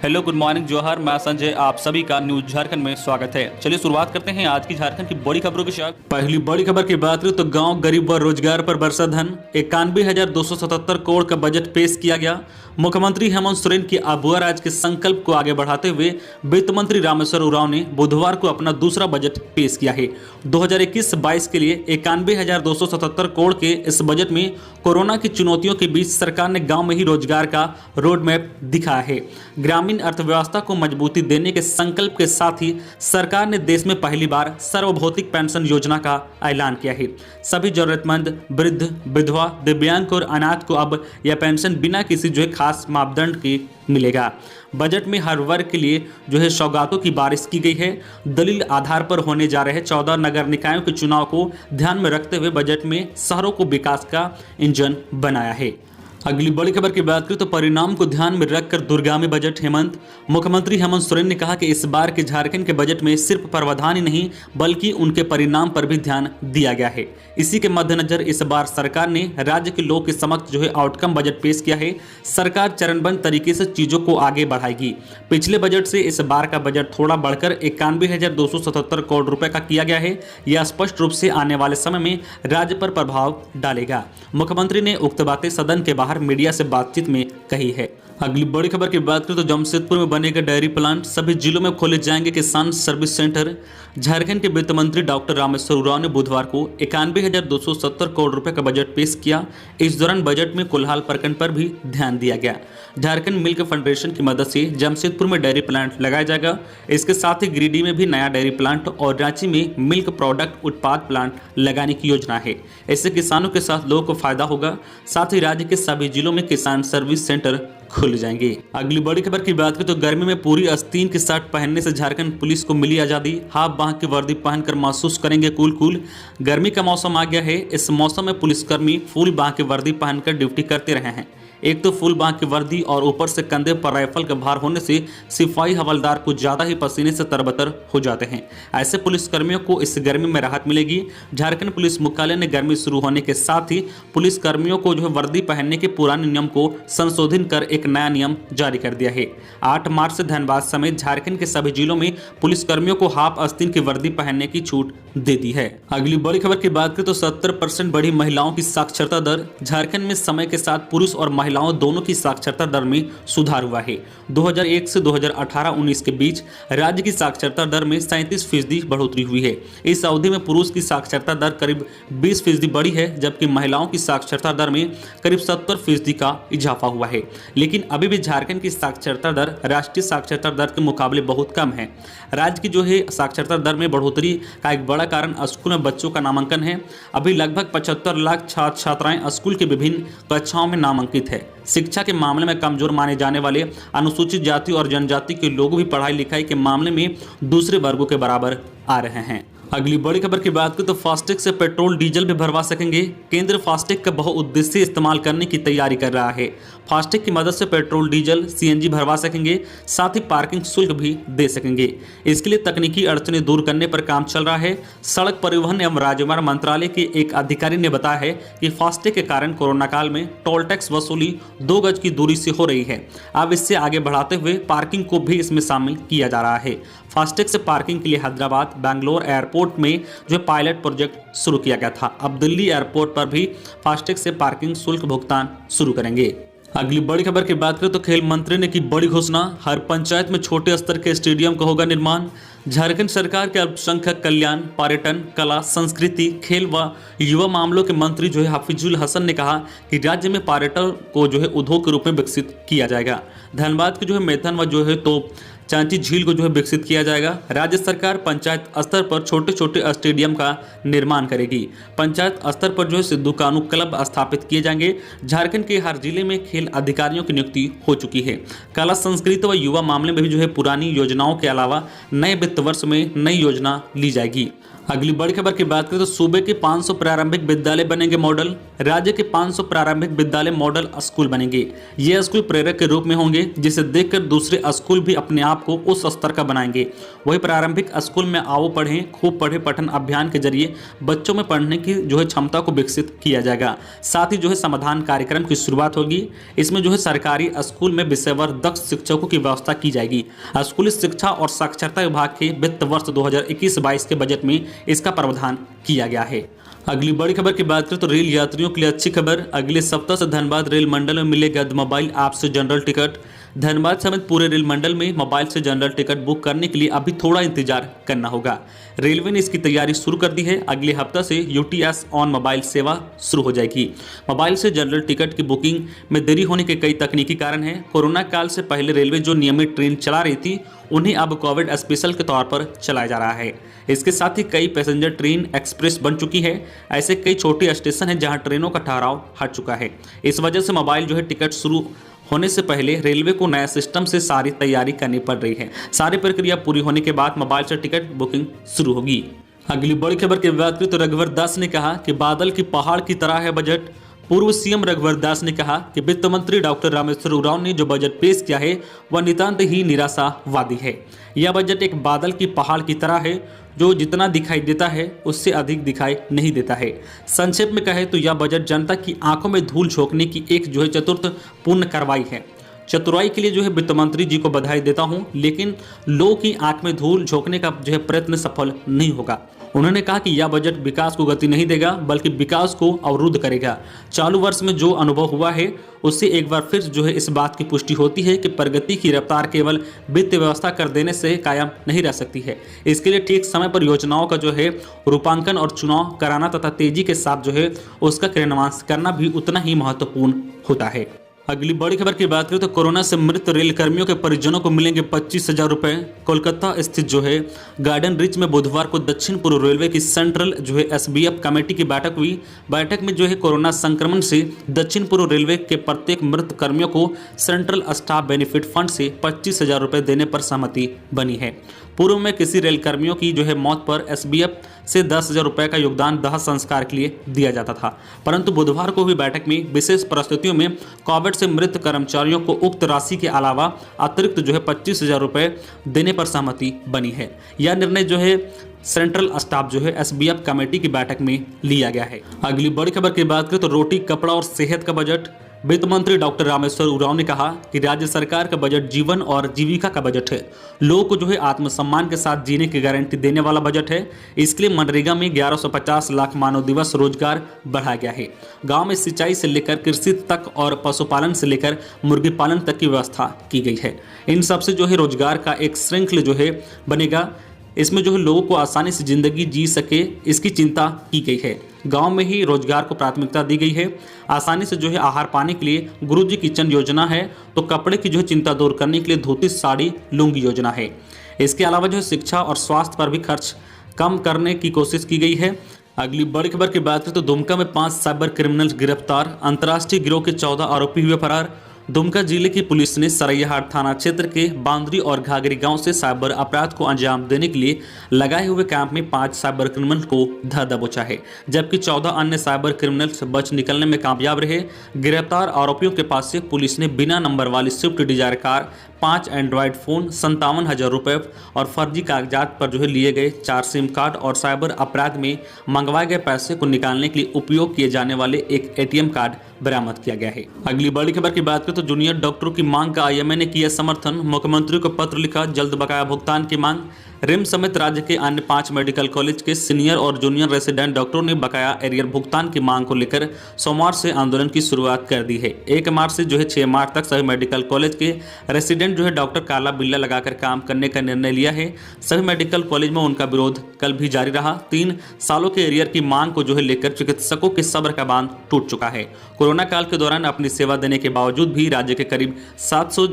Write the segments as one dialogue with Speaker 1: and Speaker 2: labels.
Speaker 1: Hello, good morning, जोहर। मैं संजय, आप सभी का न्यूज झारखंड में स्वागत है। चलिए शुरुआत करते हैं आज की झारखंड की बड़ी खबरों के साथ। पहली बड़ी खबर की बात करें तो गांव गरीब व रोजगार पर बरसा धन, 91,277 करोड़ का बजट पेश किया गया। मुख्यमंत्री हेमंत सोरेन की अबुआ राज के संकल्प को आगे बढ़ाते हुए वित्त मंत्री रामेश्वर उरांव ने बुधवार को अपना दूसरा बजट पेश किया है। 2021-22 के लिए 91,277 करोड़ के इस बजट में कोरोना की चुनौतियों के बीच सरकार ने गांव में ही रोजगार का रोड मैप दिखाया है। ग्रामीण अर्थव्यवस्था को मजबूती देने के संकल्प के साथ ही सरकार ने देश में पहली बार सर्वभौतिक पेंशन योजना का ऐलान किया है। सभी जरूरतमंद वृद्ध, विधवा, दिव्यांग और अनाथ को अब यह पेंशन बिना किसी खास मापदंड के मिलेगा। बजट में हर वर्ग के लिए सौगातों की बारिश की गई है। दलील आधार पर होने जा रहे 14 नगर निकायों के चुनाव को ध्यान में रखते हुए बजट में शहरों को विकास का इंजन बनाया है। अगली बड़ी खबर की बात करें तो परिणाम को ध्यान में रखकर दूरगामी बजट मुख्यमंत्री हेमंत सोरेन ने कहा कि इस बार के झारखंड के बजट में सिर्फ प्रावधान ही नहीं बल्कि उनके परिणाम पर भी ध्यान दिया गया है। इसी के मद्देनजर इस बार सरकार ने राज्य के लोग के समक्ष आउटकम बजट पेश किया है। सरकार चरणबद्ध तरीके से चीजों को आगे बढ़ाएगी। पिछले बजट से इस बार का बजट थोड़ा बढ़कर 91,277 करोड़ रुपए का किया गया है। यह स्पष्ट रूप से आने वाले समय में राज्य पर प्रभाव डालेगा। मुख्यमंत्री ने उक्त बातें सदन के बाहर मीडिया से बातचीत में कही है। अगली बड़ी खबर की बात करें तो जमशेदपुर में बनेगा डेयरी प्लांट, सभी जिलों में खोले जाएंगे किसान सर्विस सेंटर। झारखंड के वित्त मंत्री डॉक्टर रामेश्वर उरांव ने बुधवार को 91,270 करोड़ रुपए का बजट पेश किया। इस दौरान बजट में कोल्हाल प्रखंड पर भी ध्यान दिया गया। झारखंड मिल्क फेडरेशन की मदद से जमशेदपुर में डेयरी प्लांट लगाया जाएगा। इसके साथ ही गिरिडीह में भी नया डेयरी प्लांट और रांची में मिल्क प्रोडक्ट उत्पाद प्लांट लगाने की योजना है। इससे किसानों के साथ लोगों को फायदा होगा। साथ ही राज्य के सभी जिलों में किसान सर्विस सेंटर खुल जाएंगे। अगली बड़ी खबर की बात करें तो गर्मी में पूरी आस्तीन की शर्ट पहनने से झारखंड पुलिस को मिली आजादी। हाफ बांह की वर्दी पहनकर महसूस करेंगे कूल। गर्मी का मौसम आ गया है। इस मौसम में पुलिसकर्मी फुल बांह की वर्दी पहनकर ड्यूटी करते रहे हैं। एक तो फुल बांह की वर्दी और ऊपर से कंधे पर राइफल का भार होने से सिपाही हवलदार को ज्यादा ही पसीने से तरबतर हो जाते हैं। ऐसे पुलिसकर्मियों को इस गर्मी में राहत मिलेगी। झारखंड पुलिस मुख्यालय ने गर्मी शुरू होने के साथ ही पुलिसकर्मियों को वर्दी पहनने के पुराने नियम को संशोधित कर एक नया नियम जारी कर दिया है। 8 मार्च से धनबाद समेत झारखंड के सभी जिलों में पुलिसकर्मियों को हाफ आस्तीन की वर्दी पहनने की छूट दे दी है। अगली बड़ी खबर की बात करें तो 70% बढ़ी महिलाओं की साक्षरता दर। झारखंड में समय के साथ पुरुष और महिलाओं दोनों की साक्षरता दर में सुधार हुआ है। 2001 से 2018-19 के बीच राज्य की साक्षरता दर में 37% बढ़ोतरी हुई है। इस अवधि में पुरुष की साक्षरता दर करीब 20% बढ़ी है, जबकि महिलाओं की साक्षरता दर में करीब 70% का इजाफा हुआ है। लेकिन अभी भी झारखंड की साक्षरता दर राष्ट्रीय साक्षरता दर के मुकाबले बहुत कम है। राज्य की साक्षरता दर में बढ़ोतरी का एक बड़ा कारण स्कूल में बच्चों का नामांकन है। अभी लगभग 75 लाख छात्र छात्राएं स्कूल के विभिन्न कक्षाओं में नामांकित है। शिक्षा के मामले में कमजोर माने जाने वाले अनुसूचित जाति और जनजाति के लोग भी पढ़ाई लिखाई के मामले में दूसरे वर्गों के बराबर आ रहे हैं। अगली बड़ी खबर की बात करें तो फास्टैग से पेट्रोल डीजल भी भरवा सकेंगे। केंद्र फास्टैग का बहुउद्देशीय इस्तेमाल करने की तैयारी कर रहा है। फास्टैग की मदद से पेट्रोल, डीजल, सीएनजी भरवा सकेंगे, साथ ही पार्किंग शुल्क भी दे सकेंगे। इसके लिए तकनीकी अड़चनें दूर करने पर काम चल रहा है। सड़क परिवहन एवं राजमार्ग मंत्रालय के एक अधिकारी ने बताया है कि फास्टैग के कारण कोरोना काल में टोल टैक्स वसूली 2 गज की दूरी से हो रही है। अब इससे आगे बढ़ाते हुए पार्किंग को भी इसमें शामिल किया जा रहा है। फास्टैग से पार्किंग के लिए हैदराबाद, बेंगलोर एयरपोर्ट में पायलट प्रोजेक्ट शुरू किया गया था। अब दिल्ली एयरपोर्ट पर भी फास्टैग से पार्किंग शुल्क भुगतान शुरू करेंगे। अगली बड़ी खबर की बात करें तो खेल मंत्री ने की बड़ी घोषणा। हर पंचायत में छोटे स्तर के स्टेडियम का होगा निर्माण। झारखंड सरकार के अल्पसंख्यक कल्याण, पर्यटन, कला, संस्कृति, खेल व युवा मामलों के मंत्री हाफिजुल हसन ने कहा कि राज्य में पर्यटन को उद्योग के रूप में विकसित किया जाएगा। धनबाद के मैथन व तो चांची झील को विकसित किया जाएगा। राज्य सरकार पंचायत स्तर पर छोटे छोटे स्टेडियम का निर्माण करेगी। पंचायत स्तर पर सिद्धू कानू क्लब स्थापित किए जाएंगे। झारखंड के हर जिले में खेल अधिकारियों की नियुक्ति हो चुकी है। कला, संस्कृति व युवा मामले में भी पुरानी योजनाओं के अलावा नए वित्त वर्ष में नई योजना ली जाएगी। अगली बड़ी खबर की बात करें तो सूबे के 500 प्रारंभिक विद्यालय बनेंगे मॉडल। राज्य के 500 प्रारंभिक विद्यालय मॉडल स्कूल बनेंगे। ये स्कूल प्रेरक के रूप में होंगे, जिसे देखकर दूसरे स्कूल भी अपने आप को उस स्तर का बनाएंगे। वही प्रारंभिक स्कूल में आओ पढ़ें खूब पढ़े पठन अभियान के जरिए बच्चों में पढ़ने की क्षमता को विकसित किया जाएगा। साथ ही समाधान कार्यक्रम की शुरुआत होगी। इसमें सरकारी स्कूल में विषयवार दक्ष शिक्षकों की व्यवस्था की जाएगी। स्कूली शिक्षा और साक्षरता विभाग के वित्त वर्ष 2021-22 के बजट में इसका प्रावधान किया गया है। अगली बड़ी खबर की बात करें तो रेल यात्रियों के लिए अच्छी खबर। अगले सप्ताह से धनबाद रेल मंडल में मिलेगा मोबाइल ऐप से जनरल टिकट। धनबाद समेत पूरे रेल मंडल में मोबाइल से जनरल टिकट बुक करने के लिए अभी थोड़ा इंतजार करना होगा। रेलवे ने इसकी तैयारी शुरू कर दी है। अगले हफ्ते से यूटीएस ऑन मोबाइल सेवा शुरू हो जाएगी। मोबाइल से जनरल टिकट की बुकिंग में देरी होने के कई तकनीकी कारण हैं। कोरोना काल से पहले रेलवे जो नियमित ट्रेन चला रही थी उन्हें अब कोविड स्पेशल के तौर पर चलाया जा रहा है। इसके साथ ही कई पैसेंजर ट्रेन एक्सप्रेस बन चुकी है। ऐसे कई छोटे स्टेशन हैं जहां ट्रेनों का ठहराव हट चुका है। इस वजह से मोबाइल टिकट शुरू होने से पहले रेलवे को नया सिस्टम से सारी तैयारी करनी पड़ रही है। सारी प्रक्रिया पूरी होने के बाद मोबाइल से टिकट बुकिंग शुरू होगी। अगली बड़ी खबर की बात करें तो रघुवर दास ने कहा कि बादल की पहाड़ की तरह है बजट। पूर्व सीएम रघुवर दास ने कहा कि वित्त मंत्री डॉक्टर रामेश्वर उरांव ने जो बजट पेश किया है वह नितांत ही निराशावादी है। यह बजट एक बादल की पहाड़ की तरह है, जो जितना दिखाई देता है उससे अधिक दिखाई नहीं देता है। संक्षेप में कहे तो यह बजट जनता की आंखों में धूल झोंकने की एक चतुर्थ पूर्ण कार्रवाई है। चतुराई के लिए वित्त मंत्री जी को बधाई देता हूं, लेकिन लोगों की आंख में धूल झोंकने का प्रयत्न सफल नहीं होगा। उन्होंने कहा कि यह बजट विकास को गति नहीं देगा बल्कि विकास को अवरुद्ध करेगा। चालू वर्ष में जो अनुभव हुआ है उससे एक बार फिर इस बात की पुष्टि होती है कि प्रगति की रफ्तार केवल वित्त व्यवस्था कर देने से कायम नहीं रह सकती है। इसके लिए ठीक समय पर योजनाओं का रूपांकन और चुनाव कराना तथा तेजी के साथ उसका क्रियान्वयन करना भी उतना ही महत्वपूर्ण होता है। अगली बड़ी खबर की बात करें तो कोरोना से मृत रेल कर्मियों के परिजनों को मिलेंगे 25,000 रुपए। कोलकाता स्थित गार्डन रिच में बुधवार को दक्षिण पूर्व रेलवे की सेंट्रल एसबीएफ कमेटी की बैठक हुई। बैठक में कोरोना संक्रमण से दक्षिण पूर्व रेलवे के प्रत्येक मृत कर्मियों को सेंट्रल स्टाफ बेनिफिट फंड से 25,000 रुपए देने पर सहमति बनी है। पूर्व में किसी रेल कर्मियों की मौत पर एसबीएफ से 10,000 रुपए का योगदान दाह संस्कार के लिए दिया जाता था, परंतु बुधवार को हुई बैठक में विशेष परिस्थितियों में कोविड से मृत कर्मचारियों को उक्त राशि के अलावा अतिरिक्त 25,000 रुपए देने पर सहमति बनी है। यह निर्णय सेंट्रल स्टाफ एसबीएफ कमेटी की बैठक में लिया गया है। अगली बड़ी खबर की बात करें तो रोटी कपड़ा और सेहत का बजट। वित्त मंत्री डॉक्टर रामेश्वर उरांव ने कहा कि राज्य सरकार का बजट जीवन और जीविका का बजट है। लोगों को आत्मसम्मान के साथ जीने की गारंटी देने वाला बजट है। इसके लिए मनरेगा में 1150 लाख मानव दिवस रोजगार बढ़ाया गया है। गांव में सिंचाई से लेकर कृषि तक और पशुपालन से लेकर मुर्गी पालन तक की व्यवस्था की गई है। इन सबसे रोजगार का एक श्रृंखला बनेगा। इसमें लोगों को आसानी से जिंदगी जी सके इसकी चिंता की गई है। गांव में ही रोजगार को प्राथमिकता दी गई है। आसानी से आहार पाने के लिए गुरुजी किचन योजना है, तो कपड़े की चिंता दूर करने के लिए धोती साड़ी लुंगी योजना है। इसके अलावा शिक्षा और स्वास्थ्य पर भी खर्च कम करने की कोशिश की गई है। अगली बड़ी खबर की बात करें तो दुमका में 5 साइबर क्रिमिनल गिरफ्तार। अंतर्राष्ट्रीय गिरोह के 14 आरोपी हुए फरार। दुमका जिले की पुलिस ने सरैयाहाट थाना क्षेत्र के बांदरी और घाघरी गांव से साइबर अपराध को अंजाम देने के लिए लगाए हुए कैंप में 5 साइबर क्रिमिनल को धर दबोचा है, जबकि 14 अन्य साइबर क्रिमिनल बच निकलने में कामयाब रहे। गिरफ्तार आरोपियों के पास से पुलिस ने बिना नंबर वाली Swift Dzire car, 5 Android phone, 57,000 रुपये और फर्जी कागजात पर लिए गए 4 सिम कार्ड और साइबर अपराध में मंगवाए गए पैसे को निकालने के लिए उपयोग किए जाने वाले एक एटीएम कार्ड बरामद किया गया है। अगली बड़ी खबर की बात करें तो जूनियर डॉक्टरों की मांग का आईएमए ने किया समर्थन। मुख्यमंत्री को पत्र लिखा, जल्द बकाया भुगतान की मांग। रिम्स समेत राज्य के अन्य 5 मेडिकल कॉलेज के सीनियर और जूनियर रेसिडेंट डॉक्टरों ने बकाया एरियर भुगतान की मांग को लेकर सोमवार से आंदोलन की शुरुआत कर दी है। 1 मार्च से 6 मार्च तक सभी मेडिकल कॉलेज के रेसिडेंट डॉक्टर काला बिल्ला लगाकर काम करने का निर्णय लिया है। सभी मेडिकल कॉलेज में उनका विरोध कल भी जारी रहा। 3 सालों के एरियर की मांग को लेकर चिकित्सकों के सब्र का बांध टूट चुका है। कोरोना काल के दौरान अपनी सेवा देने के बावजूद भी राज्य के करीब 700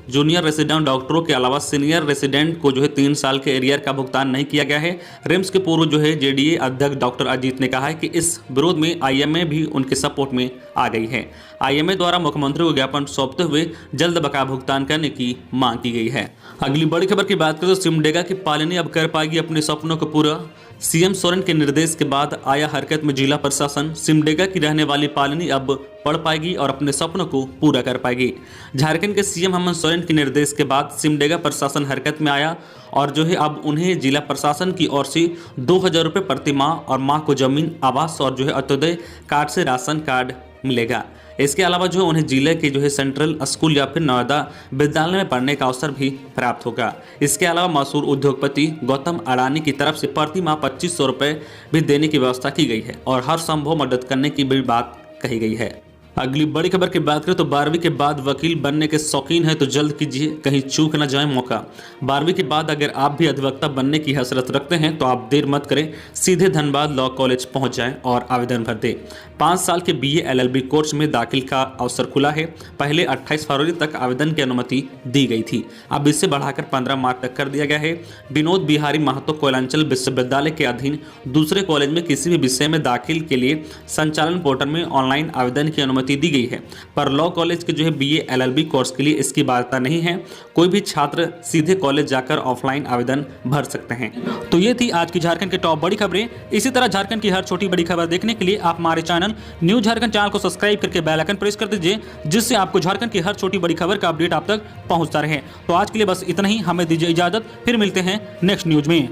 Speaker 1: जूनियर रेसिडेंट डॉक्टरों के अलावा सीनियर रेसिडेंट को 3 साल के एरियर का भुगतान नहीं किया गया है। रिम्स के पूर्व जेडीए अध्यक्ष डॉक्टर अजीत ने कहा है कि इस विरोध में आईएमए भी उनके सपोर्ट में आ गई है। आईएमए द्वारा मुख्यमंत्री को ज्ञापन सौंपते हुए जल्द बकाया भुगतान करने की मांग की गई है। अगली बड़ी खबर की बात करें तो सिमडेगा की पालिनी अब कर पाएगी अपने सपनों को पूरा। सीएम सोरेन के निर्देश के बाद आया हरकत में जिला प्रशासन। सिमडेगा की रहने वाली पालिनी अब पढ़ पाएगी और अपने सपनों को पूरा कर पाएगी। झारखंड के सीएम हेमंत सोरेन के निर्देश के बाद सिमडेगा प्रशासन हरकत में आया और जो है अब उन्हें जिला प्रशासन की ओर से 2000 रुपये प्रति माह और माह को जमीन, आवास और जो है अंत्योदय कार्ड से राशन कार्ड मिलेगा। इसके अलावा जो है उन्हें जिले के जो है सेंट्रल स्कूल या फिर नवोदय विद्यालय में पढ़ने का अवसर भी प्राप्त होगा। इसके अलावा मशहूर उद्योगपति गौतम अडानी की तरफ से प्रति माह 2500 रुपये भी देने की व्यवस्था की गई है और हर संभव मदद करने की भी बात कही गई है। अगली बड़ी खबर की बात करें तो 12वीं के बाद वकील बनने के शौकीन हैं तो जल्द कीजिए, कहीं चूक न जाए मौका। 12वीं के बाद अगर आप भी अधिवक्ता बनने की हसरत रखते हैं तो आप देर मत करें, सीधे धनबाद लॉ कॉलेज पहुंच जाएं और आवेदन भर दें। 5 साल के BA LLB कोर्स में दाखिल का अवसर खुला है। पहले 28 फरवरी तक आवेदन की अनुमति दी गई थी, अब इसे बढ़ाकर 15 मार्च तक कर दिया गया है। विनोद बिहारी महतो कोयलांचल विश्वविद्यालय के अधीन दूसरे कॉलेज में किसी भी विषय में दाखिल के लिए संचालन पोर्टल में ऑनलाइन आवेदन की अनुमति दी गई है, पर लॉ कॉलेज के जो है BA LLB कोर्स के लिए इसकी बाध्यता नहीं है। कोई भी छात्र सीधे कॉलेज जाकर ऑफलाइन आवेदन भर सकते हैं। तो ये थी आज की झारखंड की टॉप बड़ी खबरें। इसी तरह झारखंड की हर छोटी बड़ी खबर देखने के लिए आप हमारे चैनल न्यूज झारखंड चैनल को सब्सक्राइब करके बेल आइकन प्रेस कर दीजिए, जिससे आपको झारखंड की हर छोटी बड़ी खबर का अपडेट आप तक पहुंचता रहे। तो आज के लिए बस इतना ही, हमें दीजिए इजाजत, फिर मिलते हैं नेक्स्ट न्यूज में।